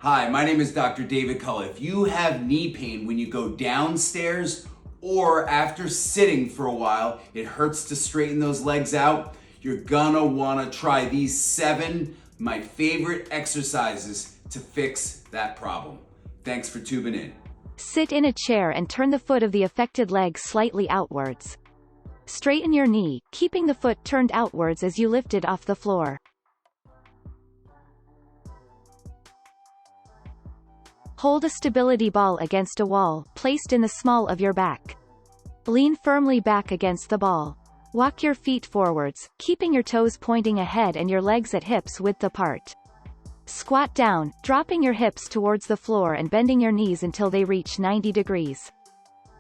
Hi, my name is Dr. David Kulla. If you have knee pain when you go downstairs or after sitting for a while, it hurts to straighten those legs out, you're gonna wanna try these 7, my favorite exercises to fix that problem. Thanks for tuning in. Sit in a chair and turn the foot of the affected leg slightly outwards. Straighten your knee, keeping the foot turned outwards as you lift it off the floor. Hold a stability ball against a wall, placed in the small of your back. Lean firmly back against the ball. Walk your feet forwards, keeping your toes pointing ahead and your legs at hips width apart. Squat down, dropping your hips towards the floor and bending your knees until they reach 90 degrees.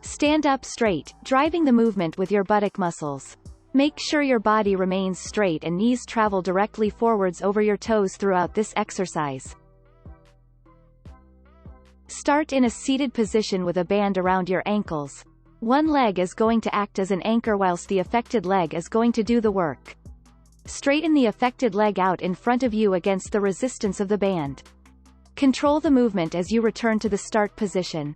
Stand up straight, driving the movement with your buttock muscles. Make sure your body remains straight and knees travel directly forwards over your toes throughout this exercise. Start in a seated position with a band around your ankles. One leg is going to act as an anchor whilst the affected leg is going to do the work. Straighten the affected leg out in front of you against the resistance of the band. Control the movement as you return to the start position.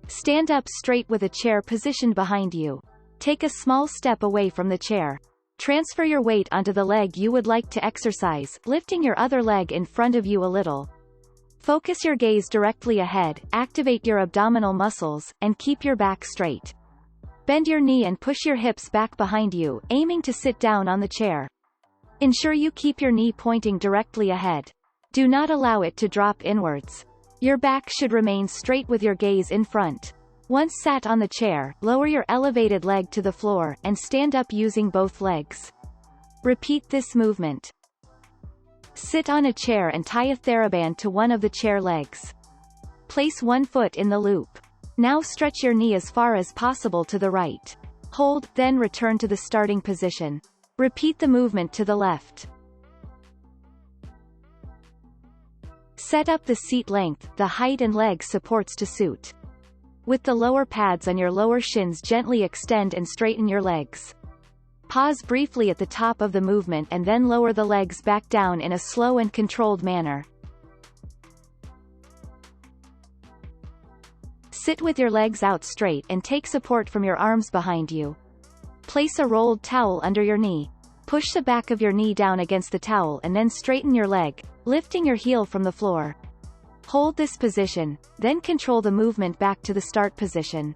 Stand up straight with a chair positioned behind you. Take a small step away from the chair. Transfer your weight onto the leg you would like to exercise, lifting your other leg in front of you a little. Focus your gaze directly ahead, activate your abdominal muscles, and keep your back straight. Bend your knee and push your hips back behind you, aiming to sit down on the chair. Ensure you keep your knee pointing directly ahead. Do not allow it to drop inwards. Your back should remain straight with your gaze in front. Once sat on the chair, lower your elevated leg to the floor, and stand up using both legs. Repeat this movement. Sit on a chair and tie a TheraBand to one of the chair legs. Place one foot in the loop. Now stretch your knee as far as possible to the right. Hold, then return to the starting position. Repeat the movement to the left. Set up the seat length, the height and leg supports to suit. With the lower pads on your lower shins, gently extend and straighten your legs. Pause briefly at the top of the movement and then lower the legs back down in a slow and controlled manner. Sit with your legs out straight and take support from your arms behind you. Place a rolled towel under your knee. Push the back of your knee down against the towel and then straighten your leg, lifting your heel from the floor. Hold this position, then control the movement back to the start position.